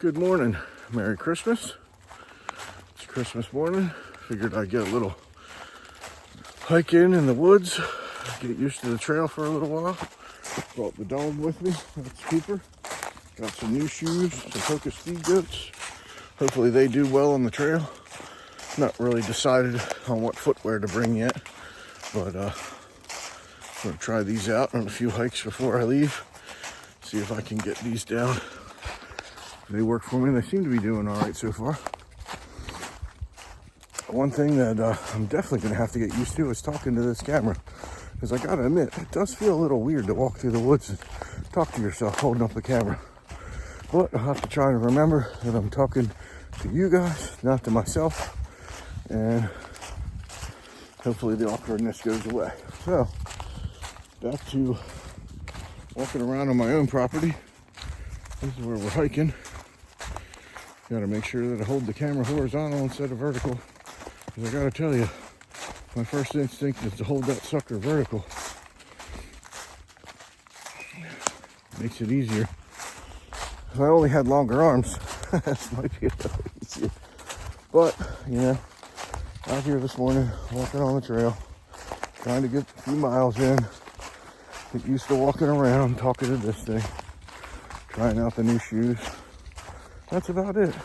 Good morning. Merry Christmas. It's Christmas morning. Figured I'd get a little hike in the woods, get used to the trail for a little while. Brought the dog with me. That's Cooper. Got some new shoes, some focus speed goats. Hopefully they do well on the trail. Not really decided on what footwear to bring yet, but I'm gonna try these out on a few hikes before I leave. See if I can get these down. They work for me. They seem to be doing all right so far. One thing that I'm definitely going to have to get used to is talking to this camera. Because I got to admit, it does feel a little weird to walk through the woods and talk to yourself holding up the camera. But I'll have to try to remember that I'm talking to you guys, not to myself. And hopefully the awkwardness goes away. So, back to walking around on my own property. This is where we're hiking. Gotta make sure that I hold the camera horizontal instead of vertical. Because I gotta tell you, my first instinct is to hold that sucker vertical. Makes it easier. If I only had longer arms, this might be a little easier. But, you know, out here this morning, walking on the trail, trying to get a few miles in, get used to walking around, talking to this thing, trying out the new shoes. That's about it.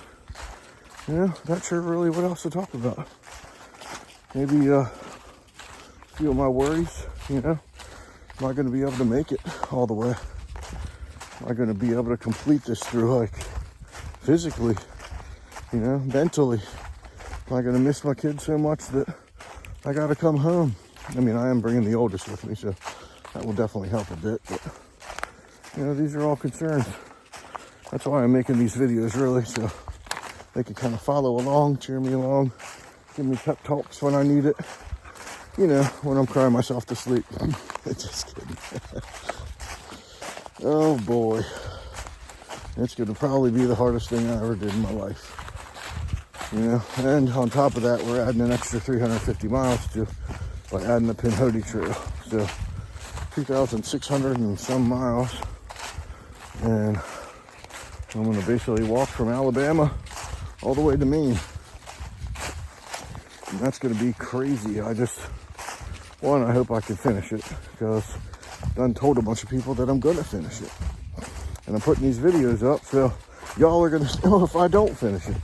You know, not sure really what else to talk about. Maybe a few of my worries, you know. Am I going to be able to make it all the way? Am I going to be able to complete this through hike? Physically, you know, mentally. Am I going to miss my kids so much that I got to come home? I mean, I am bringing the oldest with me, so that will definitely help a bit. But, you know, these are all concerns. That's why I'm making these videos, really, so they can kind of follow along, cheer me along, give me pep talks when I need it. You know, when I'm crying myself to sleep. Just kidding. Oh boy. It's going to probably be the hardest thing I ever did in my life. You know, and on top of that, we're adding an extra 350 miles to by adding the Pinhoti Trail. So 2,600 and some miles. And I'm going to basically walk from Alabama all the way to Maine. And that's going to be crazy. I hope I can finish it, because I've done told a bunch of people that I'm going to finish it. And I'm putting these videos up, so y'all are going to know if I don't finish it.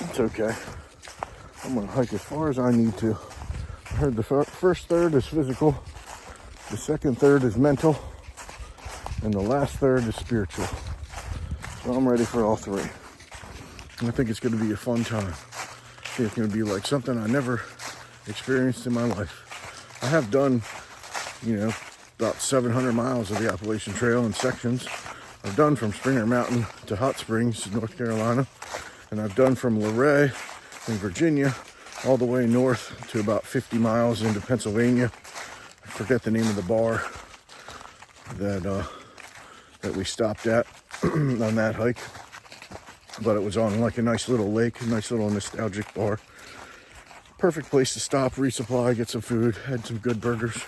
It's okay. I'm going to hike as far as I need to. I heard the first third is physical, the second third is mental, and the last third is spiritual. So I'm ready for all three. And I think it's going to be a fun time. I think it's going to be like something I never experienced in my life. I have done, you know, about 700 miles of the Appalachian Trail in sections. I've done from Springer Mountain to Hot Springs, North Carolina. And I've done from Luray in Virginia all the way north to about 50 miles into Pennsylvania. I forget the name of the bar that we stopped at on that hike, but it was on like a nice little lake, a nice little nostalgic bar. Perfect place to stop, resupply, get some food, had some good burgers.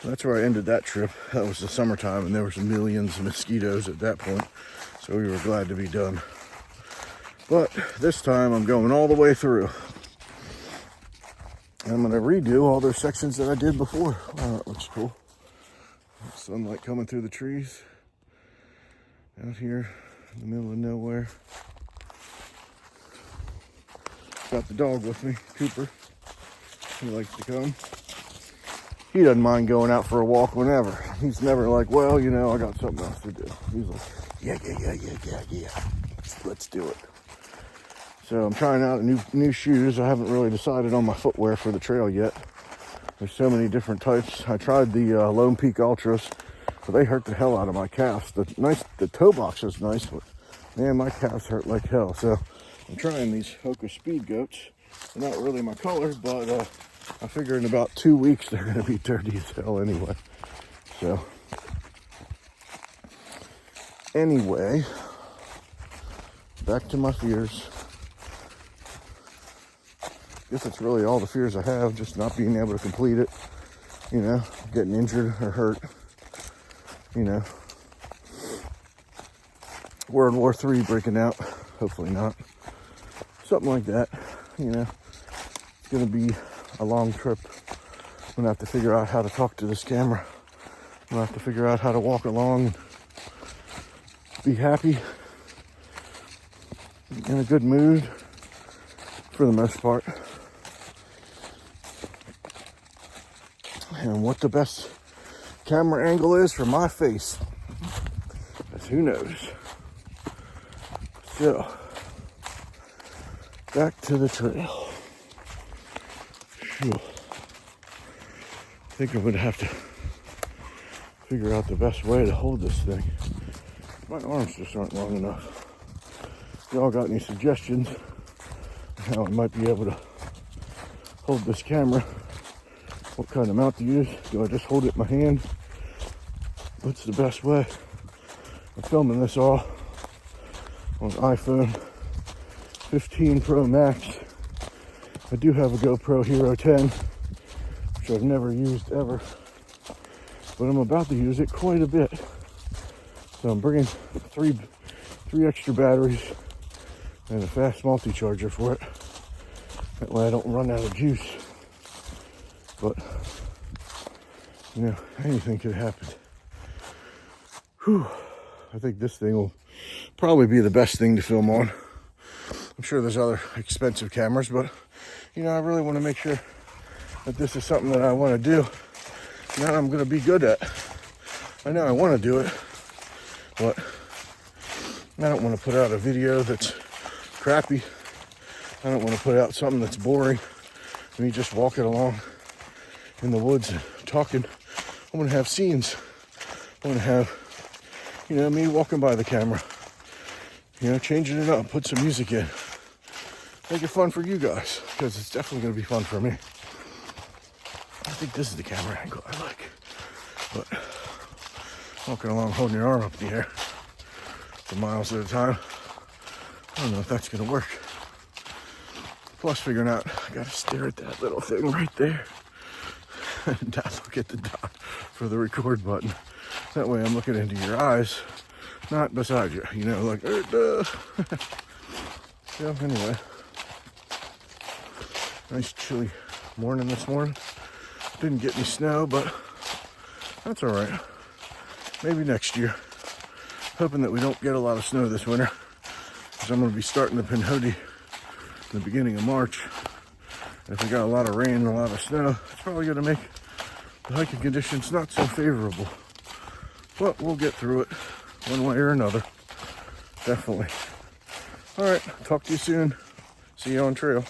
That's where I ended that trip. That was the summertime, and there was millions of mosquitoes at that point, so we were glad to be done. But this time I'm going all the way through. I'm going to redo all those sections that I did before. Wow, that looks cool. Sunlight coming through the trees out here in the middle of nowhere. Got the dog with me, Cooper. He likes to come. He doesn't mind going out for a walk whenever. He's never like, well, you know, I got something else to do. He's like, yeah. Let's do it. So I'm trying out new shoes. I haven't really decided on my footwear for the trail yet. There's so many different types. I tried the Lone Peak Ultras, but they hurt the hell out of my calves. The toe box is nice, but man, my calves hurt like hell. So I'm trying these Hoka Speed Goats. They're not really my color, but I figure in about 2 weeks they're going to be dirty as hell anyway. So anyway, back to my fears. I guess that's really all the fears I have, just not being able to complete it, you know, getting injured or hurt, you know. World War III breaking out. Hopefully not. Something like that. You know, it's gonna be a long trip. I'm gonna have to figure out how to talk to this camera. I'm gonna have to figure out how to walk along and be happy, in a good mood for the most part. And what the best camera angle is for my face, who knows. So, back to the trail. Phew. I think I'm gonna have to figure out the best way to hold this thing. My arms just aren't long enough. Y'all got any suggestions on how I might be able to hold this camera? What kind of mount to use? Do I just hold it in my hand? What's the best way? I'm filming this all on iPhone 15 Pro Max. I do have a GoPro Hero 10, which I've never used ever, but I'm about to use it quite a bit. So I'm bringing three extra batteries and a fast multi-charger for it. That way I don't run out of juice. But, you know, anything could happen. Whew. I think this thing will probably be the best thing to film on. I'm sure there's other expensive cameras, but, you know, I really want to make sure that this is something that I want to do, that I'm going to be good at. I know I want to do it, but I don't want to put out a video that's crappy. I don't want to put out something that's boring. Me just walking along in the woods and talking. I want to have scenes. I want to have, you know, me walking by the camera. You know, changing it up, put some music in. Make it fun for you guys, because it's definitely going to be fun for me. I think this is the camera angle I like. But walking along, holding your arm up in the air for miles at a time, I don't know if that's going to work. Plus figuring out, I got to stare at that little thing right there. And not look at the dot for the record button. That way I'm looking into your eyes, not beside you, you know, like, So anyway, nice chilly morning this morning. Didn't get any snow, but that's all right. Maybe next year. Hoping that we don't get a lot of snow this winter, because I'm going to be starting the Pinhoti in the beginning of March. And if we got a lot of rain and a lot of snow, it's probably going to make the hiking conditions not so favorable. But we'll get through it one way or another. Definitely. All right, talk to you soon. See you on trail.